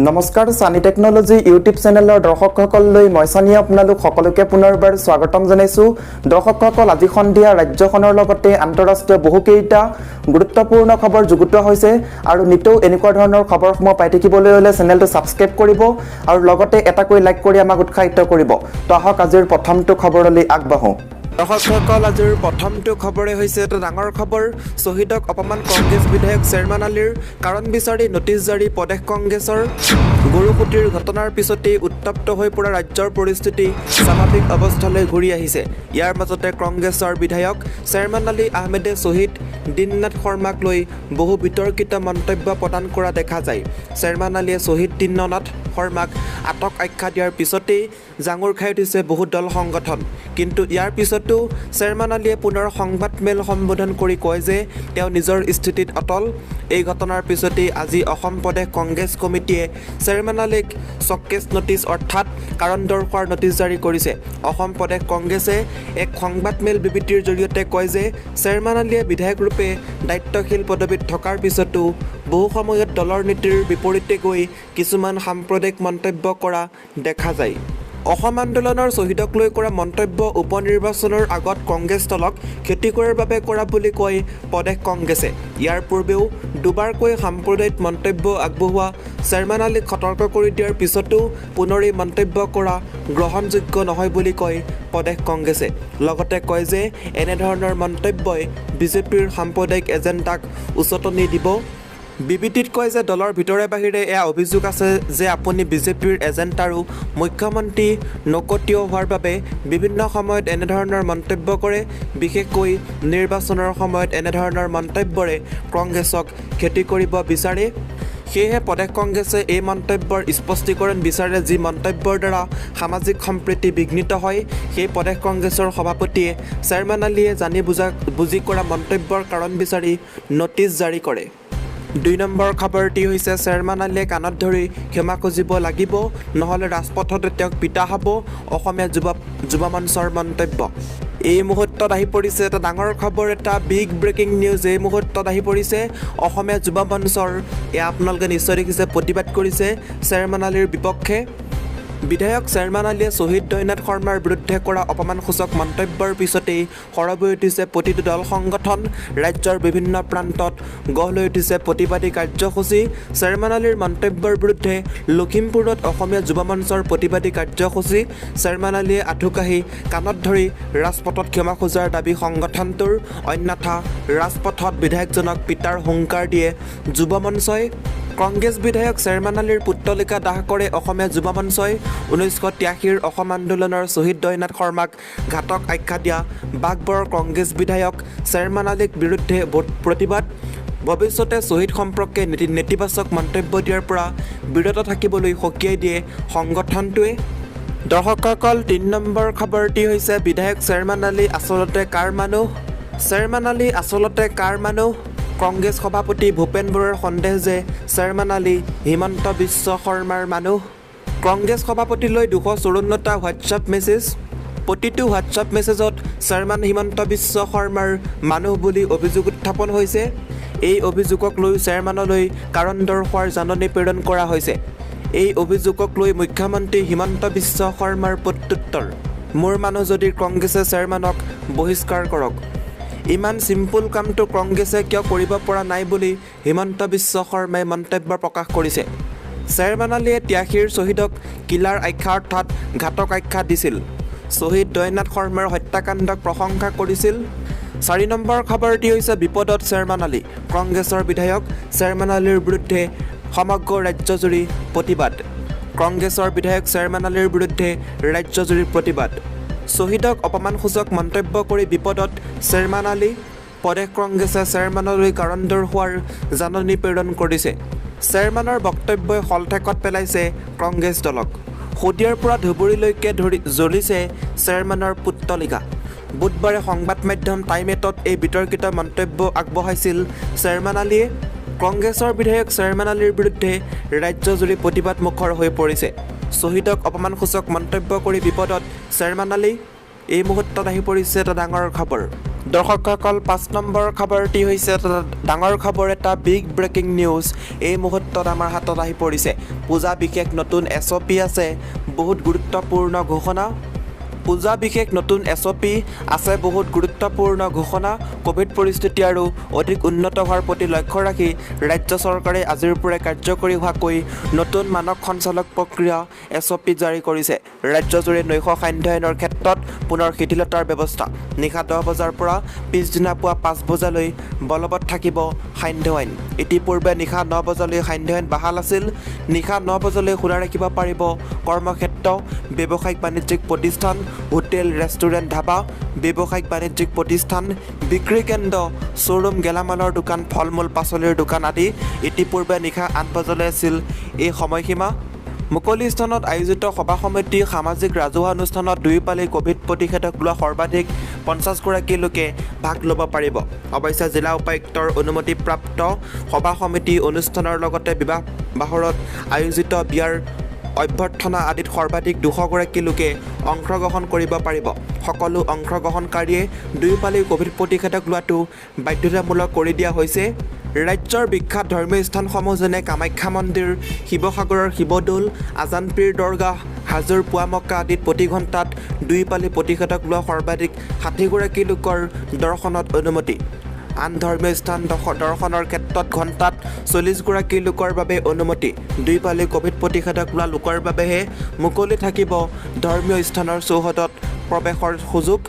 নমস্কাৰ সানি technology YouTube চেনেলৰ দৰ্শকসকললৈ মই সানি আপোনালোক সকলোকে পুনৰবাৰ স্বাগতম জনাইছো। দৰ্শকসকল আজি সন্ধিয়া ৰাজ্যখনৰ লগতে আন্তঃৰাষ্ট্ৰীয় বহুকেইটা গুৰুত্বপূৰ্ণ খবৰ যুগুত হৈছে আৰু নিতৌ এনেকুৱা ধৰণৰ খবৰসমূহ পাই থাকিবলৈ হলে চেনেলটো সাবস্ক্ৰাইব কৰিব আৰু লগতে এটাকৈ লাইক কৰি আমাক উৎসাহিত কৰিব। তো আহক আজিৰ প্ৰথমটো খবৰলৈ আগবাঢ়ো। দৰ্শকসকল আজিৰ প্ৰথমটো খবৰে হৈছে এটা ডাঙৰ খবৰ। শ্বহীদক অপমান কংগ্ৰেছ বিধায়ক চেয়াৰমান আলীৰ কাৰণ বিচাৰি নটিছ জাৰি প্ৰদেশ কংগ্ৰেছৰ গৰুকুটিৰ ঘটনাৰ পিছতেই উত্তপ্ত হৈ পৰা ৰাজ্যৰ পৰিস্থিতি স্বাভাৱিক অৱস্থালৈ ঘূৰি আহিছে। ইয়াৰ মাজতে কংগ্ৰেছৰ বিধায়ক চেয়াৰমান আলী আহমেদে শ্বহীদ দিননাথ শৰ্মাক লৈ বহু বিতৰ্কিত মন্তব্য প্ৰদান কৰা দেখা যায়। চেয়াৰমান আলীয়ে শ্বহীদ দিননাথ শৰ্মাক আটক আখ্যা দিয়াৰ পিছতেই জাঙুৰ খাই উঠিছে বহু দল সংগঠন। কিন্তু ইয়াৰ পিছতো চেয়াৰমান আলীয়ে পুনৰ সংবাদমেল সম্বোধন কৰি কয় যে তেওঁ নিজৰ স্থিতিত অটল। এই ঘটনাৰ পিছতেই আজি অসম প্ৰদেশ কংগ্ৰেছ কমিটিয়ে চেয়াৰমান আলীক চকেছ নটিছ অৰ্থাৎ কাৰণ দৰ্শোৱাৰ নটিছ জাৰি কৰিছে। অসম প্ৰদেশ কংগ্ৰেছে এক সংবাদমেল বিবৃতিৰ জৰিয়তে কয় যে চেয়াৰমান আলীয়ে বিধায়ক ৰূপে দায়িত্বশীল পদবীত থকাৰ পিছতো বহু সময়ত দলৰ নীতিৰ বিপৰীতে গৈ কিছুমান সাম্প্ৰদায়িক মন্তব্য কৰা দেখা যায়। অসম আন্দোলনৰ শ্বহীদক লৈ কৰা মন্তব্য উপনিৰ্বাচনৰ আগত কংগ্ৰেছ দলক ক্ষতি কৰাৰ বাবে কৰা বুলি কয় প্ৰদেশ কংগ্ৰেছে। ইয়াৰ পূৰ্বেও দুবাৰকৈ সাম্প্ৰদায়িক মন্তব্য আগবঢ়োৱা চেয়াৰমান আলীক সতৰ্ক কৰি দিয়াৰ পিছতো পুনৰ এই মন্তব্য কৰা গ্ৰহণযোগ্য নহয় বুলি কয় প্ৰদেশ কংগ্ৰেছে। লগতে কয় যে এনেধৰণৰ মন্তব্যই বিজেপিৰ সাম্প্ৰদায়িক এজেণ্ডাক উচতনি দিব। বিবৃতিত কয় যে দলৰ ভিতৰে বাহিৰে এয়া অভিযোগ আছে যে আপুনি বিজেপিৰ এজেণ্ট আৰু মুখ্যমন্ত্ৰী নকটীয় হোৱাৰ বাবে বিভিন্ন সময়ত এনেধৰণৰ মন্তব্য কৰে। বিশেষকৈ নিৰ্বাচনৰ সময়ত এনেধৰণৰ মন্তব্যৰে কংগ্ৰেছক ক্ষতি কৰিব বিচাৰে। সেয়েহে প্ৰদেশ কংগ্ৰেছে এই মন্তব্যৰ স্পষ্টীকৰণ বিচাৰে। যি মন্তব্যৰ দ্বাৰা সামাজিক সম্প্ৰীতি বিঘ্নিত হয় সেই প্ৰদেশ কংগ্ৰেছৰ সভাপতিয়ে চেয়াৰমান আলীয়ে জানি বুজি কৰা মন্তব্যৰ কাৰণ বিচাৰি নটিছ জাৰি কৰে। ২ নম্বৰ খবৰটি হৈছে চেয়াৰমান আলীয়ে কাণত ধৰি ক্ষমা খুজিব লাগিব, নহ'লে ৰাজপথতে তেওঁক পিটা হ'ব, অসমীয়া যুৱ মঞ্চৰ মন্তব্য। এই মুহূৰ্তত আহি পৰিছে এটা ডাঙৰ খবৰ, এটা বিগ ব্ৰেকিং নিউজ এই মুহূৰ্তত আহি পৰিছে। অসমীয়া যুৱ মঞ্চৰ এয়া আপোনালোকে নিশ্চয় দেখিছে প্ৰতিবাদ কৰিছে চেয়াৰমান আলীৰ বিপক্ষে। বিধায়ক চেয়াৰমান আলীয়ে শ্বহীদ দিননাথ শৰ্মাৰ বিৰুদ্ধে কৰা অপমানসূচক মন্তব্যৰ পিছতেই সৰব হৈ উঠিছে প্ৰতিটো দল সংগঠন। ৰাজ্যৰ বিভিন্ন প্ৰান্তত গঢ় লৈ উঠিছে প্ৰতিবাদী কাৰ্যসূচী। চেয়াৰমান আলীৰ মন্তব্যৰ বিৰুদ্ধে লখিমপুৰত অসমীয়া যুৱ মঞ্চৰ প্ৰতিবাদী কাৰ্যসূচী। চেয়াৰমান আলীয়ে আঁঠু কাঢ়ি কাণত ধৰি ৰাজপথত ক্ষমা খোজাৰ দাবী সংগঠনটোৰ, অন্যথা ৰাজপথত বিধায়কজনক পিটাৰ হুংকাৰ দিয়ে যুৱ মঞ্চই। কংগ্ৰেছ বিধায়ক চেয়াৰমান আলীৰ পুত্তলিকা দাহ কৰে অসমীয়া যুৱ মঞ্চই। 1983 অসম আন্দোলনৰ শ্বহীদ দিননাথ শৰ্মাক ঘাতক আখ্যা দিয়া বাঘবৰ কংগ্ৰেছ বিধায়ক চেয়াৰমান আলীক বিৰুদ্ধে প্ৰতিবাদ। ভৱিষ্যতে শ্বহীদ সম্পৰ্কে নেতিবাচক মন্তব্য দিয়াৰ পৰা বিৰত থাকিবলৈ সকীয়াই দিয়ে সংগঠনটোৱে। দৰ্শকসকল ৩ নম্বৰ খবৰটি হৈছে বিধায়ক চেয়াৰমান আলী আচলতে কাৰ মানুহ? চেয়াৰমান আলী আচলতে কাৰ মানুহ? কংগ্ৰেছ সভাপতি ভূপেন বৰাৰ সন্দেহ যে চেয়াৰমান আলী হিমন্ত বিশ্ব শৰ্মাৰ মানুহ। কংগ্ৰেছ সভাপতিলৈ 254টা হোৱাটছআপ মেছেজ। প্ৰতিটো হোৱাটছআপ মেছেজত চেয়াৰমান হিমন্ত বিশ্ব শৰ্মাৰ মানুহ বুলি অভিযোগ উত্থাপন হৈছে। এই অভিযোগক লৈ চেয়াৰমানলৈ কাৰণ দৰ্শোৱাৰ জাননী প্ৰেৰণ কৰা হৈছে। এই অভিযোগক লৈ মুখ্যমন্ত্ৰী হিমন্ত বিশ্ব শৰ্মাৰ প্ৰত্যুত্তৰ, মোৰ মানুহ যদি কংগ্ৰেছে চেয়াৰমানক বহিষ্কাৰ কৰক। ইমান চিম্পুল কামটো কংগ্ৰেছে কিয় কৰিব পৰা নাই বুলি হিমন্ত বিশ্ব শৰ্মাই মন্তব্য প্ৰকাশ কৰিছে। চেয়াৰমান আলীয়ে 83ৰ শ্বহীদক কিলাৰ আখ্যা অৰ্থাৎ ঘাতক আখ্যা দিছিল। শ্বহীদ দিননাথ শৰ্মাৰ হত্যাকাণ্ডক প্ৰশংসা কৰিছিল। ৪ নম্বৰ খবৰটি হৈছে বিপদত চেয়াৰমান আলী। কংগ্ৰেছৰ বিধায়ক চেয়াৰমান আলীৰ বিৰুদ্ধে সমগ্ৰ ৰাজ্যজুৰি প্ৰতিবাদ। কংগ্ৰেছৰ বিধায়ক চেয়াৰমান আলীৰ বিৰুদ্ধে ৰাজ্যজুৰি প্ৰতিবাদ। শ্বহীদক অপমানসূচক মন্তব্য কৰি বিপদত চেয়াৰমান আলী। প্ৰদেশ কংগ্ৰেছে চেয়াৰমানলৈ কাৰণ দৰ্শোৱাৰ জাননী প্ৰেৰণ কৰিছে। চেয়াৰমানৰ বক্তব্যই শলঠেকত পেলাইছে কংগ্ৰেছ দলক। শদিয়াৰ পৰা ধুবুৰীলৈকে জ্বলিছে চেয়াৰমানৰ পুত্তলিকা। বুধবাৰে সংবাদ মাধ্যম টাইম-8ত এই বিতৰ্কিত মন্তব্য আগবঢ়াইছিল চেয়াৰমান আলীয়ে। কংগ্ৰেছৰ বিধায়ক চেয়াৰমান আলীৰ বিৰুদ্ধে ৰাজ্যজুৰি প্ৰতিবাদমুখৰ হৈ পৰিছে। শ্বহীদক অপমানসূচক মন্তব্য কৰি বিপদত চেয়াৰমান আলী। এই মুহূৰ্তত আহি পৰিছে এটা ডাঙৰ খবৰ। দৰ্শকসকল ৫ নম্বৰ খবৰটি হৈছে এটা ডাঙৰ খবৰ, এটা বিগ ব্ৰেকিং নিউজ এই মুহূৰ্তত আমাৰ হাতত আহি পৰিছে। পূজা বিশেষ নতুন SOP আছে, বহুত গুৰুত্বপূৰ্ণ ঘোষণা। পূজা বিশেষ নতুন SOP আছে, বহুত গুৰুত্বপূৰ্ণ ঘোষণা। কোভিড পৰিস্থিতি আৰু অধিক উন্নত হোৱাৰ প্ৰতি লক্ষ্য ৰাখি ৰাজ্য চৰকাৰে আজিৰ পৰা কাৰ্যকৰী হোৱাকৈ নতুন মানক সঞ্চালক প্ৰক্ৰিয়া SOP জাৰি কৰিছে। ৰাজ্যজুৰি নৈশ সান্ধ্য আইনৰ ক্ষেত্ৰত পুনৰ শিথিলতাৰ ব্যৱস্থা। নিশা 10 বজাৰ পৰা পিছদিনা পুৱা 5 বজালৈ বলবৎ থাকিব সান্ধ্য আইন। ইতিপূৰ্বে নিশা 9 বজালৈ সান্ধ্য আইন বাহাল আছিল। নিশা 9 বজালৈ খোলা ৰাখিব পাৰিব কৰ্মক্ষেত্ৰ, ব্যৱসায়িক বাণিজ্যিক প্ৰতিষ্ঠান, হোটেল, ৰেষ্টুৰেণ্ট, ধাবা, ব্যৱসায়িক বাণিজ্যিক প্ৰতিষ্ঠান, বিক্ৰী কেন্দ্ৰ, শ্ব'ৰুম, গেলামালৰ দোকান, ফল-মূল, পাচলিৰ দোকান আদি। ইতিপূৰ্বে নিশা 8 বজালৈ আছিল এই সময়সীমা। মুকলি স্থানত আয়োজিত সভা সমিতি, সামাজিক ৰাজহুৱা অনুষ্ঠানত 2 পালি কোভিড প্ৰতিষেধক লোৱা সৰ্বাধিক 50 গৰাকী লোকে ভাগ ল'ব পাৰিব। অৱশ্যে জিলা উপায়ুক্তৰ অনুমতিপ্ৰাপ্ত সভা সমিতি, অনুষ্ঠানৰ লগতে বিবাহ বাহৰত আয়োজিত বিয়াৰ অভ্যৰ্থনা আদিত সৰ্বাধিক 200 গৰাকী লোকে অংশগ্ৰহণ কৰিব পাৰিব। সকলো অংশগ্ৰহণকাৰীয়ে 2 পালি কোভিড প্ৰতিষেধক লোৱাটো বাধ্যতামূলক কৰি দিয়া হৈছে। ৰাজ্যৰ বিখ্যাত ধৰ্মীয় স্থানসমূহ যেনে কামাখ্যা মন্দিৰ, শিৱসাগৰৰ শিৱদৌল, আজানপীৰ দৰগাহ, হাজোৰ পুৱামক্কা আদিত প্ৰতি ঘণ্টাত 2 পালি প্ৰতিষেধক লোৱা সৰ্বাধিক 60 গৰাকী লোকৰ দৰ্শনত অনুমতি। আন ধৰ্মীয় স্থান দৰ্শনৰ ক্ষেত্ৰত ঘণ্টাত 40 গৰাকী লোকৰ বাবে অনুমতি। 2 পালি কোভিড প্ৰতিষেধক লোৱা লোকৰ বাবেহে মুকলি থাকিব ধৰ্মীয় স্থানৰ চৌহদত প্ৰৱেশৰ সুযোগ।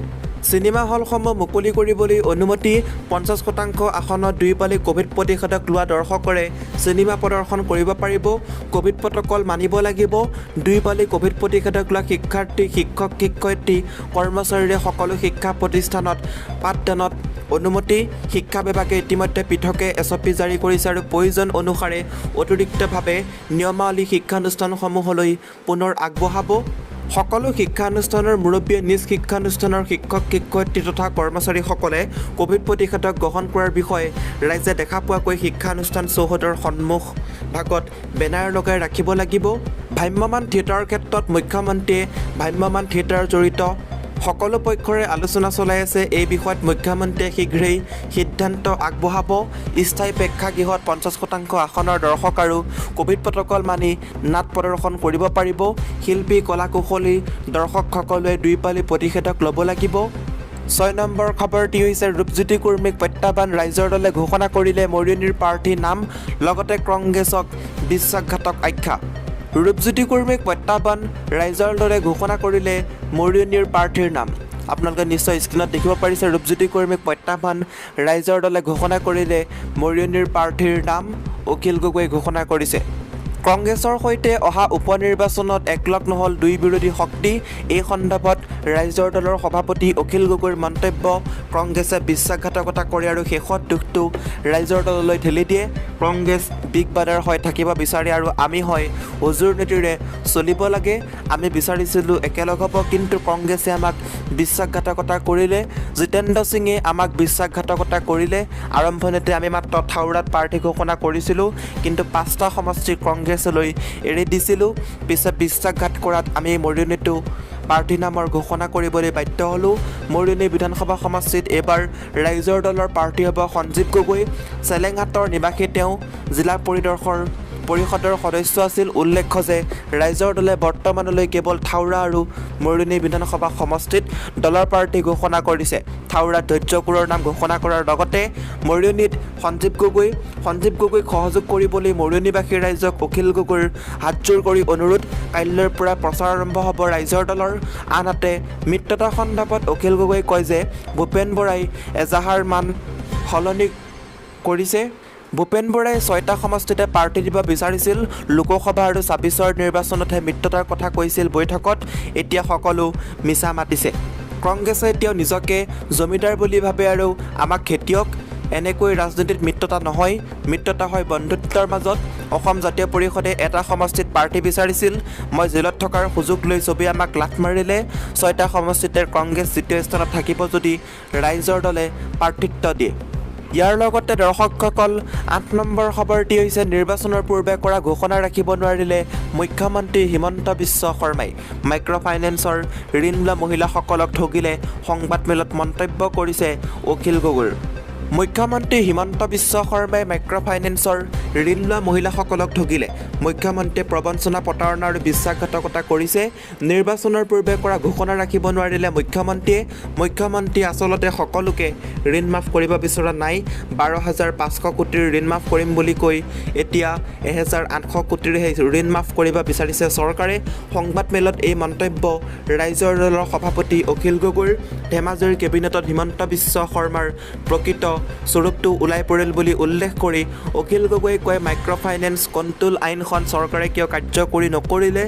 চিনেমা হলসমূহ মুকলি কৰিবলৈ অনুমতি। 50% আসনত 2 পালি কোভিড প্ৰতিষেধক লোৱা দৰ্শকৰে চিনেমা প্ৰদৰ্শন কৰিব পাৰিব। কোভিড প্ৰট'কল মানিব লাগিব। 2 পালি কোভিড প্ৰতিষেধক লোৱা শিক্ষাৰ্থী, শিক্ষক, শিক্ষয়িত্ৰী, কৰ্মচাৰীৰে সকলো শিক্ষা প্ৰতিষ্ঠানত পাঠদানত অনুমতি। শিক্ষা বিভাগে ইতিমধ্যে পৃথকে SOP জাৰি কৰিছে আৰু প্ৰয়োজন অনুসাৰে অতিৰিক্তভাৱে নিয়মাৱলী শিক্ষানুষ্ঠানসমূহলৈ পুনৰ আগবঢ়াব। সকলো শিক্ষানুষ্ঠানৰ মুৰব্বীয়ে নিজ শিক্ষানুষ্ঠানৰ শিক্ষক, শিক্ষয়িত্ৰী তথা কৰ্মচাৰীসকলে কোভিড প্ৰতিষেধক গ্ৰহণ কৰাৰ বিষয়ে ৰাইজে দেখা পোৱাকৈ শিক্ষানুষ্ঠান চৌহদৰ সন্মুখ ভাগত বেনাৰ লগাই ৰাখিব লাগিব। ভ্ৰাম্যমাণ থিয়েটাৰৰ ক্ষেত্ৰত মুখ্যমন্ত্ৰীয়ে ভ্ৰাম্যমাণ থিয়েটাৰ জড়িত সকলো পক্ষৰে আলোচনা চলাই আছে। এই বিষয়ত মুখ্যমন্ত্ৰীয়ে শীঘ্ৰেই সিদ্ধান্ত আগবঢ়াব। স্থায়ী প্ৰেক্ষাগৃহত 50% আসনৰ দৰ্শক আৰু কোভিড প্ৰট'কল মানি নাট প্ৰদৰ্শন কৰিব পাৰিব। শিল্পী, কলা কুশলী দৰ্শকসকলে 2 পালি প্ৰতিষেধক ল'ব লাগিব। 6 নম্বৰ খবৰটি হৈছে ৰূপজ্যোতি কুৰ্মীক প্ৰত্যাহ্বান, ৰাইজৰ দলে ঘোষণা কৰিলে মৰিয়নিৰ প্ৰাৰ্থীৰ নাম, লগতে কংগ্ৰেছক বিশ্বাসঘাতক আখ্যা। ৰূপজ্যোতি কুৰ্মীক প্ৰত্যাহ্বান, ৰাইজৰ দলে ঘোষণা কৰিলে মৰিয়নিৰ প্ৰাৰ্থীৰ নাম। আপোনালোকে নিশ্চয় স্ক্ৰীণত দেখিব পাৰিছে ৰূপজ্যোতি কুৰ্মীক প্ৰত্যাহ্বান, ৰাইজৰ দলে ঘোষণা কৰিলে মৰিয়নিৰ প্ৰাৰ্থীৰ নাম। অখিল গগৈয়ে ঘোষণা কৰিছে। কংগ্ৰেছৰ সৈতে অহা উপ নিৰ্বাচনত একলগ নহ'ল 2 বিৰোধী শক্তি। এই সন্দৰ্ভত ৰাইজৰ দলৰ সভাপতি অখিল গগৈৰ মন্তব্য, কংগ্ৰেছে বিশ্বাসঘাতকতা কৰে আৰু শেষত দুখটো ৰাইজৰ দললৈ ঠেলি দিয়ে। কংগ্ৰেছ বিগ ব্ৰাদাৰ হৈ থাকিব বিচাৰে আৰু আমি হয় হুজুৰ নীতিৰে চলিব লাগে। আমি বিচাৰিছিলোঁ একেলগ হ'ব, কিন্তু কংগ্ৰেছে আমাক বিশ্বাসঘাতকতা কৰিলে। জিতেন্দ্ৰ সিঙে আমাক বিশ্বাসঘাতকতা কৰিলে। আৰম্ভণিতে আমি মাত্ৰ থাউৰাত প্ৰাৰ্থী ঘোষণা কৰিছিলোঁ, কিন্তু 5টা সমষ্টি কংগ্ৰেছলৈ এৰি দিছিলোঁ। পিছে বিশ্বাসঘাত কৰাত আমি মৰিয়নিতো প্ৰাৰ্থী নামৰ ঘোষণা কৰিবলৈ বাধ্য হ'লোঁ। মৰিয়নি বিধানসভা সমষ্টিত এইবাৰ ৰাইজৰ দলৰ প্ৰাৰ্থী হ'ব সঞ্জীৱ গগৈ। চেলেংহাটৰ নিবাসী তেওঁ জিলা পৰিষদৰ সদস্য আছিল। উল্লেখ্য যে ৰাইজৰ দলে বৰ্তমানলৈ কেৱল থাউৰা আৰু মৰিয়নি বিধানসভা সমষ্টিত দলৰ প্ৰাৰ্থী ঘোষণা কৰিছে। থাউৰাত ধৈৰ্য কোঁৱৰৰ নাম ঘোষণা কৰাৰ লগতে মৰিয়নিত সঞ্জীৱ গগৈক সহযোগ কৰিবলৈ মৰিয়নিবাসী ৰাইজক অখিল গগৈৰ হাতযোৰ কৰি অনুৰোধ। কাইলৈৰ পৰা প্ৰচাৰ আৰম্ভ হ'ব ৰাইজৰ দলৰ। আনহাতে মিত্ৰতা সন্দৰ্ভত অখিল গগৈয়ে কয় যে ভূপেন বৰাই এজাহাৰ মান সলনি কৰিছে। ভূপেন বৰাই 6টা সমষ্টিতে প্ৰাৰ্থী দিব বিচাৰিছিল। লোকসভা আৰু 26ৰ নিৰ্বাচনতহে মিত্ৰতাৰ কথা কৈছিল বৈঠকত। এতিয়া সকলো মিছা মাতিছে। কংগ্ৰেছে এতিয়াও নিজকে জমিদাৰ বুলি ভাবে আৰু আমাক খেতিয়ক। এনেকৈ ৰাজনীতিত মিত্ৰতা নহয়, মিত্ৰতা হয় বন্ধুত্বৰ মাজত। অসম জাতীয় পৰিষদে এটা সমষ্টিত প্ৰাৰ্থী বিচাৰিছিল। মই জেলত থকাৰ সুযোগ লৈ ছবি আমাক লাথ মাৰিলে। 6টা সমষ্টিতে কংগ্ৰেছ দ্বিতীয় স্থানত থাকিব যদি ৰাইজৰ দলে প্ৰাৰ্থিত্ব দিয়ে। ইয়াৰ লগতে দৰ্শকসকল 8 নম্বৰ খবৰটি হৈছে নিৰ্বাচনৰ পূৰ্বে কৰা ঘোষণা ৰাখিব নোৱাৰিলে মুখ্যমন্ত্ৰী হিমন্ত বিশ্ব শৰ্মাই। মাইক্ৰ' ফাইনেন্সৰ ঋণ লোৱা মহিলাসকলক ঠগিলে সংবাদমেলত মন্তব্য কৰিছে অখিল গগৈ। মুখ্যমন্ত্ৰী হিমন্ত বিশ্ব শৰ্মাই মাইক্ৰ ফাইনেন্সৰ ঋণ লোৱা মহিলাসকলক ঠগিলে। মুখ্যমন্ত্ৰীয়ে প্ৰবঞ্চনা প্ৰতাৰণা আৰু বিশ্বাসঘাতকতা কৰিছে। নিৰ্বাচনৰ পূৰ্বে কৰা ঘোষণা ৰাখিব নোৱাৰিলে মুখ্যমন্ত্ৰীয়ে আচলতে সকলোকে ঋণ মাফ কৰিব বিচৰা নাই। 12,500 কোটিৰ ঋণ মাফ কৰিম বুলি কৈ এতিয়া 1,800 কোটিৰহে ঋণ মাফ কৰিব বিচাৰিছে চৰকাৰে। সংবাদমেলত এই মন্তব্য ৰাইজৰ দলৰ সভাপতি অখিল গগৈৰ। ধেমাজিৰ কেবিনেটত হিমন্ত বিশ্ব শৰ্মাৰ প্ৰকৃত স্বৰূপটো ওলাই পৰিল বুলি উল্লেখ কৰি অখিল গগৈয়ে কয়, মাইক্ৰ ফাইনেন্স কণ্ট্ৰোল আইনখন চৰকাৰে কিয় কাৰ্যকৰী নকৰিলে?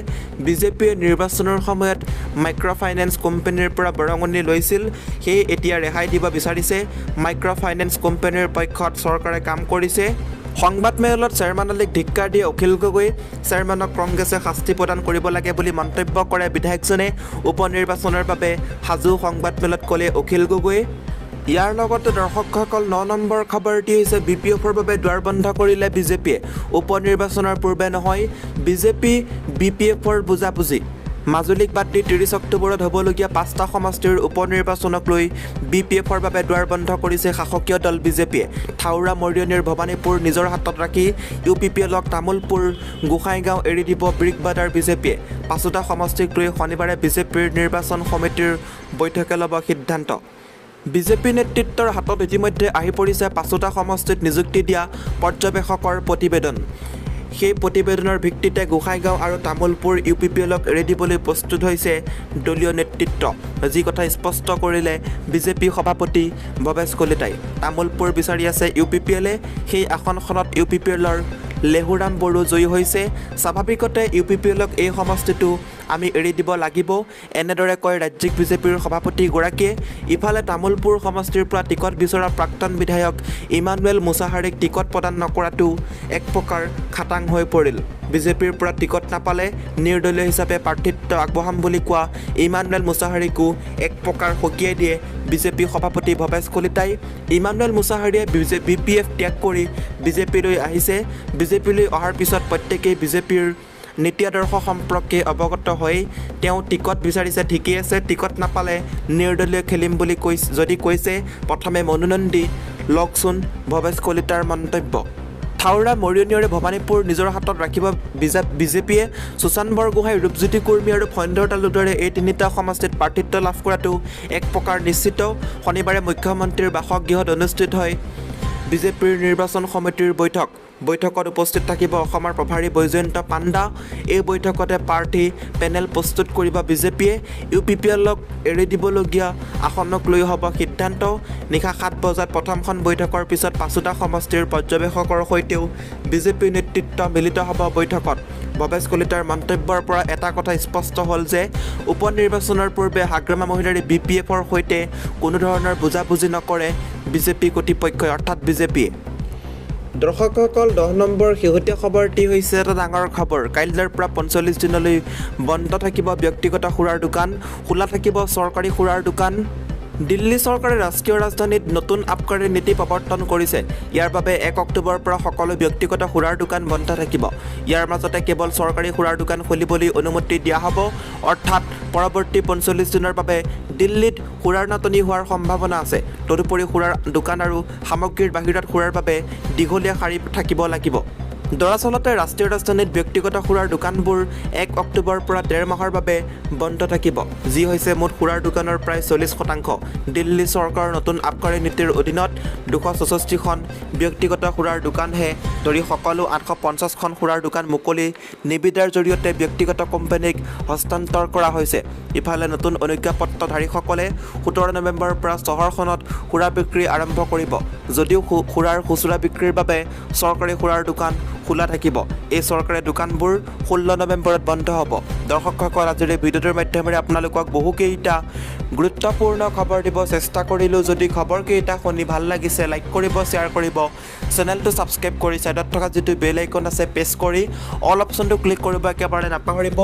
বিজেপিয়ে নিৰ্বাচনৰ সময়ত মাইক্ৰ ফাইনেন্স কোম্পানীৰ পৰা বৰঙণি লৈছিল, সেয়ে এতিয়া ৰেহাই দিব বিচাৰিছে। মাইক্ৰ ফাইনেন্স কোম্পানীৰ পক্ষত চৰকাৰে কাম কৰিছে। সংবাদমেলত চেয়াৰমেনক ধিক্কাৰ দিয়ে অখিল গগৈ। চেয়াৰমেনক কংগ্ৰেছে শাস্তি প্ৰদান কৰিব লাগে বুলি মন্তব্য কৰে বিধায়কজনে। উপ নিৰ্বাচনৰ বাবে সাজু সংবাদমেলত ক'লে অখিল গগৈ। ইয়াৰ লগতে দৰ্শকসকল 9 নম্বৰ খবৰটি হৈছে BPFৰ বাবে দুৱাৰ বন্ধ কৰিলে বিজেপিয়ে। উপ নিৰ্বাচনৰ পূৰ্বে নহয় বিজেপি BPFৰ বুজাবুজি। মাজুলীক বাদ দি 30 অক্টোবৰত হ'বলগীয়া 5টা সমষ্টিৰ উপ নিৰ্বাচনক লৈ BPFৰ বাবে দুৱাৰ বন্ধ কৰিছে শাসকীয় দল বিজেপিয়ে। থাউৰা মৰিয়নিৰ ভৱানীপুৰ নিজৰ হাতত ৰাখি UPPLক তামোলপুৰ গোসাইগাঁও এৰি দিব ব্ৰিগবাদাৰ বিজেপিয়ে। 5টা সমষ্টিক লৈ শনিবাৰে বিজেপিৰ নিৰ্বাচন সমিতিৰ বৈঠকে ল'ব সিদ্ধান্ত। বিজেপি নেতৃত্বৰ হাতত ইতিমধ্যে আহি পৰিছে 5টা সমষ্টিত নিযুক্তি দিয়া পৰ্যবেক্ষকৰ প্ৰতিবেদন। সেই প্ৰতিবেদনৰ ভিত্তিতে গোসাইগাঁও আৰু তামোলপুৰ UPPLক এৰি দিবলৈ প্ৰস্তুত হৈছে দলীয় নেতৃত্ব। যি কথা স্পষ্ট কৰিলে বিজেপি সভাপতি ভৱেশ কলিতাই। তামোলপুৰ বিচাৰি আছে UPPLে, সেই আসনখনত UPPLৰ লেহুৰাম বড়ো জয়ী হৈছে। স্বাভাৱিকতে UPPLক এই সমষ্টিটো আমি এৰি দিব লাগিব, এনেদৰে কয় ৰাজ্যিক বিজেপিৰ সভাপতিগৰাকীয়ে। ইফালে তামোলপুৰ সমষ্টিৰ পৰা টিকট বিচৰা প্ৰাক্তন বিধায়ক ইমানুৱেল মুছাহাৰীক টিকট প্ৰদান নকৰাটো এক প্ৰকাৰ খাটাং হৈ পৰিল। বিজেপিৰ পৰা টিকট নাপালে নিৰ্দলীয় হিচাপে প্ৰাৰ্থিত্ব আগবঢ়াম বুলি কোৱা ইমানুৱেল মুছাহাৰীকো এক প্ৰকাৰ সকীয়াই দিয়ে বিজেপি সভাপতি ভৱেশ কলিতাই। ইমানুৱেল মুছাহাৰীয়ে BPF ত্যাগ কৰি বিজেপিলৈ আহিছে। বিজেপিলৈ অহাৰ পিছত প্ৰত্যেকেই বিজেপিৰ নীতি আদৰ্শ সম্পৰ্কে অৱগত হৈ তেওঁ টিকট বিচাৰিছে, ঠিকেই আছে। টিকট নাপালে নিৰ্দলীয় খেলিম বুলি কৈছে প্ৰথমে মনোনয়ন দি লওকচোন, ভৱেশ কলিতাৰ মন্তব্য। থাউৰা মৰিয়নিৰে ভৱানীপুৰ নিজৰ হাতত ৰাখিব বিজেপিয়ে। সুশান্ত বৰগোহাঁই, ৰূপজ্যোতি কুৰ্মী আৰু ফণীন্দ্ৰ তালুকদাৰে এই 3টা সমষ্টিত প্ৰাৰ্থিত্ব লাভ কৰাটো এক প্ৰকাৰ নিশ্চিত। শনিবাৰে মুখ্যমন্ত্ৰীৰ বাসগৃহত অনুষ্ঠিত হয় বিজেপিৰ নিৰ্বাচন সমিতিৰ বৈঠকত উপস্থিত থাকিব অসমৰ প্ৰভাৰী বৈজয়ন্ত পাণ্ডা। এই বৈঠকতে প্ৰাৰ্থী পেনেল প্ৰস্তুত কৰিব বিজেপিয়ে। UPPLক এৰি দিবলগীয়া আসনক লৈ হ'ব সিদ্ধান্ত। নিশা 7 বজাত প্ৰথমখন বৈঠকৰ পিছত 5টা সমষ্টিৰ পৰ্যবেক্ষকৰ সৈতেও বিজেপিৰ নেতৃত্ব মিলিত হ'ব বৈঠকত। ভৱেশ কলিতাৰ মন্তব্যৰ পৰা এটা কথা স্পষ্ট হ'ল যে উপ নিৰ্বাচনৰ পূৰ্বে হাগ্ৰামা মহিলাৰী BPFৰ সৈতে কোনো ধৰণৰ বুজাবুজি নকৰে বিজেপি কৰ্তৃপক্ষই, অৰ্থাৎ বিজেপিয়ে। দৰ্শকসকল 10 নম্বৰ শেহতীয়া খবৰটি হৈছে এটা ডাঙৰ খবৰ। কাইলৈৰ পৰা 45 দিনলৈ বন্ধ থাকিব ব্যক্তিগত সুৰাৰ দোকান, খোলা থাকিব চৰকাৰী সুৰাৰ দোকান। দিল্লী চৰকাৰে ৰাষ্ট্ৰীয় ৰাজধানীত নতুন আবকাৰী নীতি প্ৰৱৰ্তন কৰিছে। ইয়াৰ বাবে 1 অক্টোবৰৰ পৰা সকলো ব্যক্তিগত সুৰাৰ দোকান বন্ধ থাকিব। ইয়াৰ মাজতে কেৱল চৰকাৰী সুৰাৰ দোকান খুলিবলৈ অনুমতি দিয়া হ'ব। অৰ্থাৎ পৰৱৰ্তী 45 দিনৰ বাবে দিল্লীত সুৰাৰ নাটনি হোৱাৰ সম্ভাৱনা আছে। তদুপৰি সুৰাৰ দোকান আৰু সামগ্ৰীৰ বাহিৰত সুৰাৰ বাবে দীঘলীয়া শাৰী থাকিব লাগিব। দৰাচলতে ৰাষ্ট্ৰীয় ৰাজধানীত ব্যক্তিগত সুৰাৰ দোকানবোৰ 1 অক্টোবৰৰ পৰা 1.5 মাহৰ বাবে বন্ধ থাকিব, যি হৈছে মুঠ সুৰাৰ দোকানৰ প্ৰায় 40%। দিল্লী চৰকাৰৰ নতুন আবকাৰী নীতিৰ অধীনত 264খন ব্যক্তিগত সুৰাৰ দোকানহে ধৰি সকলো 850খন সুৰাৰ দোকান মুকলি নিবিদাৰ জৰিয়তে ব্যক্তিগত কোম্পানীক হস্তান্তৰ কৰা হৈছে। ইফালে নতুন অনুজ্ঞাপত্ৰধাৰীসকলে 17 নৱেম্বৰৰ পৰা চহৰখনত সুৰা বিক্ৰী আৰম্ভ কৰিব। যদিও সুৰাৰ খুচুৰা বিক্ৰীৰ বাবে চৰকাৰী সুৰাৰ দোকান খোলা থাকিব। এই চৰকাৰী দোকানবোৰ 16 নৱেম্বৰত বন্ধ হ'ব। দৰ্শকসকল, আজিৰ এই ভিডিঅ'টোৰ মাধ্যমেৰে আপোনালোকক বহুকেইটা গুৰুত্বপূৰ্ণ খবৰ দিব চেষ্টা কৰিলোঁ। যদি খবৰকেইটা শুনি ভাল লাগিছে, লাইক কৰিব, শ্বেয়াৰ কৰিব, চেনেলটো ছাবস্ক্ৰাইব কৰি ছাইডত থকা যিটো বেল আইকন আছে প্ৰেছ কৰি অল অপশ্যনটো ক্লিক কৰিব একেবাৰে নাপাহৰিব।